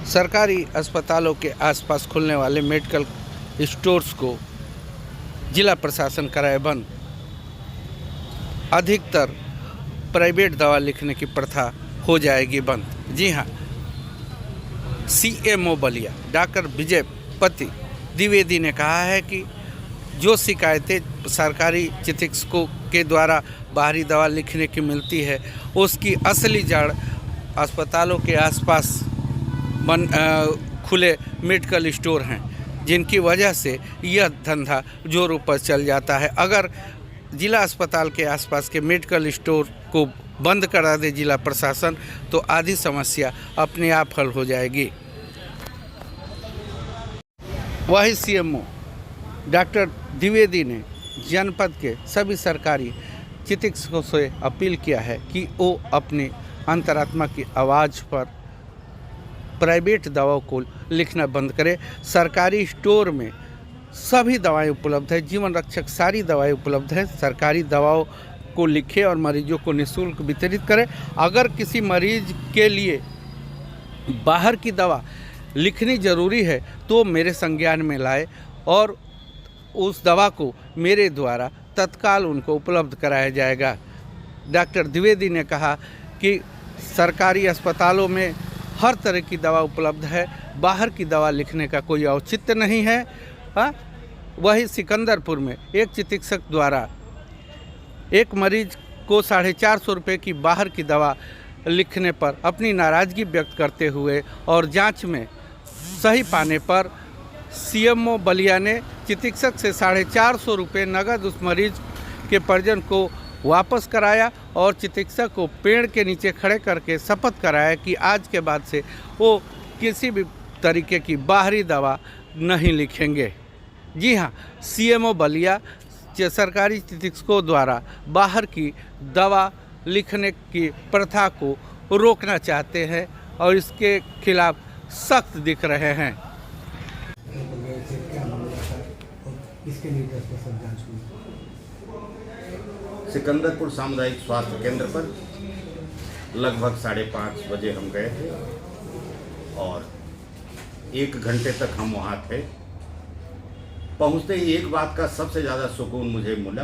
सरकारी अस्पतालों के आसपास खुलने वाले मेडिकल स्टोर्स को जिला प्रशासन कराए बंद। अधिकतर प्राइवेट दवा लिखने की प्रथा हो जाएगी बंद। जी हाँ, सीएमओ बलिया डॉक्टर विजयपति द्विवेदी ने कहा है कि जो शिकायतें सरकारी चिकित्सकों के द्वारा बाहरी दवा लिखने की मिलती है, उसकी असली जड़ अस्पतालों के आसपास खुले मेडिकल स्टोर हैं, जिनकी वजह से यह धंधा जोरों पर चल जाता है। अगर जिला अस्पताल के आसपास के मेडिकल स्टोर को बंद करा दे जिला प्रशासन, तो आधी समस्या अपने आप हल हो जाएगी। वही सीएमओ डॉक्टर द्विवेदी ने जनपद के सभी सरकारी चिकित्सकों से अपील किया है कि वो अपनी अंतरात्मा की आवाज़ पर प्राइवेट दवाओं को लिखना बंद करें। सरकारी स्टोर में सभी दवाएं उपलब्ध है, जीवन रक्षक सारी दवाएं उपलब्ध है। सरकारी दवाओं को लिखे और मरीजों को निःशुल्क वितरित करें। अगर किसी मरीज के लिए बाहर की दवा लिखनी ज़रूरी है तो मेरे संज्ञान में लाए और उस दवा को मेरे द्वारा तत्काल उनको उपलब्ध कराया जाएगा। डॉक्टर द्विवेदी ने कहा कि सरकारी अस्पतालों में हर तरह की दवा उपलब्ध है, बाहर की दवा लिखने का कोई औचित्य नहीं है। वही सिकंदरपुर में एक चिकित्सक द्वारा एक मरीज को 450 रुपये की बाहर की दवा लिखने पर अपनी नाराज़गी व्यक्त करते हुए और जांच में सही पाने पर सीएमओ बलिया ने चिकित्सक से 450 रुपये नगद उस मरीज के परिजन को वापस कराया और चिकित्सक को पेड़ के नीचे खड़े करके शपथ कराया कि आज के बाद से वो किसी भी तरीके की बाहरी दवा नहीं लिखेंगे। जी हाँ, सीएमओ बलिया सरकारी चिकित्सकों द्वारा बाहर की दवा लिखने की प्रथा को रोकना चाहते हैं और इसके खिलाफ सख्त दिख रहे हैं। सिकंदरपुर सामुदायिक स्वास्थ्य केंद्र पर लगभग 5:30 बजे हम गए थे और 1 घंटे तक हम वहाँ थे। पहुँचते ही एक बात का सबसे ज़्यादा सुकून मुझे मिला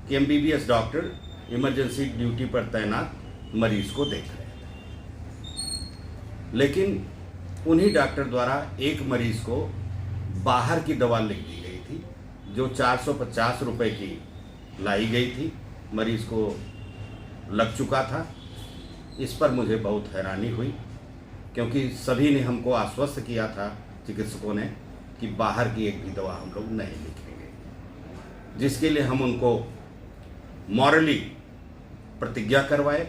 कि एमबीबीएस डॉक्टर इमरजेंसी ड्यूटी पर तैनात मरीज को देख रहे थे, लेकिन उन्हीं डॉक्टर द्वारा एक मरीज को बाहर की दवा लिख दी गई थी जो 450 रुपये की लाई गई थी, मरीज को लग चुका था। इस पर मुझे बहुत हैरानी हुई क्योंकि सभी ने हमको आश्वस्त किया था, चिकित्सकों ने, कि बाहर की एक भी दवा हम लोग नहीं लिखेंगे, जिसके लिए हम उनको मॉरली प्रतिज्ञा करवाए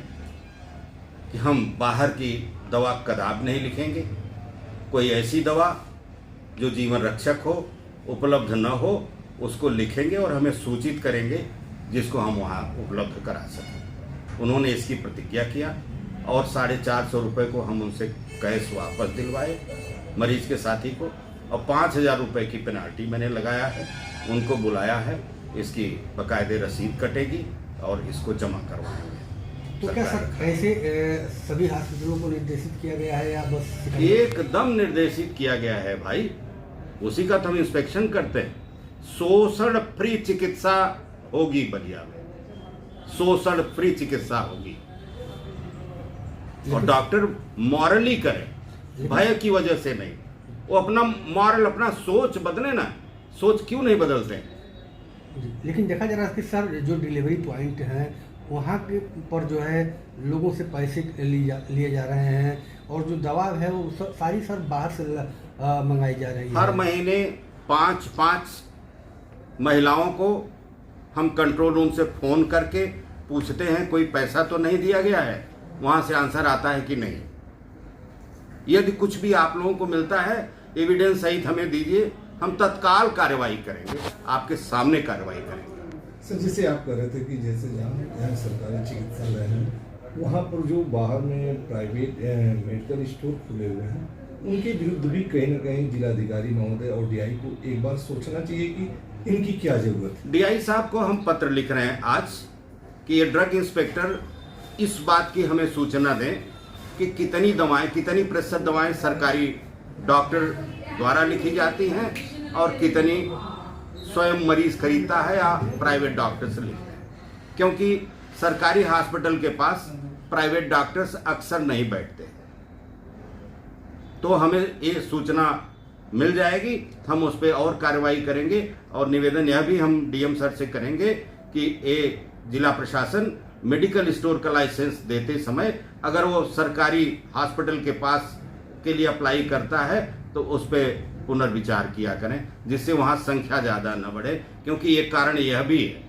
कि हम बाहर की दवा कदाप नहीं लिखेंगे। कोई ऐसी दवा जो जीवन रक्षक हो, उपलब्ध न हो, उसको लिखेंगे और हमें सूचित करेंगे जिसको हम वहाँ उपलब्ध करा सकें। उन्होंने इसकी प्रतिज्ञा किया और 450 रुपये को हम उनसे कैश वापस दिलवाए मरीज के साथी को, और 5000 रुपये की पेनाल्टी मैंने लगाया है, उनको बुलाया है, इसकी बाकायदे रसीद कटेगी और इसको जमा करवाएंगे। तो क्या सर ऐसे सभी हॉस्पिटलों को निर्देशित किया गया है या बस एकदम निर्देशित किया गया है भाई, उसी का तो हम इंस्पेक्शन करते हैं। शोषण फ्री चिकित्सा होगी बलिया में, शोषण फ्री चिकित्सा होगी और डॉक्टर मॉरली करे, भय की वजह से नहीं। वो अपना मॉरल, अपना सोच बदले ना, सोच क्यों नहीं बदलते? लेकिन देखा जा रहा है कि सर जो डिलीवरी पॉइंट हैं वहाँ के पर जो है लोगों से पैसे लिए जा रहे हैं और जो दवा है वो सारी सर बाहर से मंगाई जा रही है। हर महीने 5 महिलाओं को हम कंट्रोल रूम से फ़ोन करके पूछते हैं कोई पैसा तो नहीं दिया गया है, वहाँ से आंसर आता है कि नहीं। यदि कुछ भी आप लोगों को मिलता है एविडेंस सहित हमें दीजिए, हम तत्काल कार्रवाई करेंगे, आपके सामने कार्रवाई करेंगे। सर जैसे आप कह रहे थे कि जैसे जहाँ सरकारी चिकित्सालय हैं वहाँ पर जो बाहर में प्राइवेट मेडिकल स्टोर खुले हुए हैं उनके विरुद्ध भी कहीं ना कहीं जिलाधिकारी महोदय और डीआई को एक बार सोचना चाहिए कि इनकी क्या जरूरत है। डीआई साहब को हम पत्र लिख रहे हैं आज कि ये ड्रग इंस्पेक्टर इस बात की हमें सूचना दें कि कितनी दवाएं, कितनी प्रतिशत दवाएं सरकारी डॉक्टर द्वारा लिखी जाती हैं और कितनी स्वयं मरीज खरीदता है या प्राइवेट डॉक्टर से लिखता है, क्योंकि सरकारी हॉस्पिटल के पास प्राइवेट डॉक्टर्स अक्सर नहीं बैठते। तो हमें ये सूचना मिल जाएगी, हम उस पर और कार्रवाई करेंगे और निवेदन यह भी हम डीएम सर से करेंगे कि ये जिला प्रशासन मेडिकल स्टोर का लाइसेंस देते समय अगर वो सरकारी हॉस्पिटल के पास के लिए अप्लाई करता है तो उस पर पुनर्विचार किया करें, जिससे वहाँ संख्या ज़्यादा न बढ़े, क्योंकि एक कारण यह भी है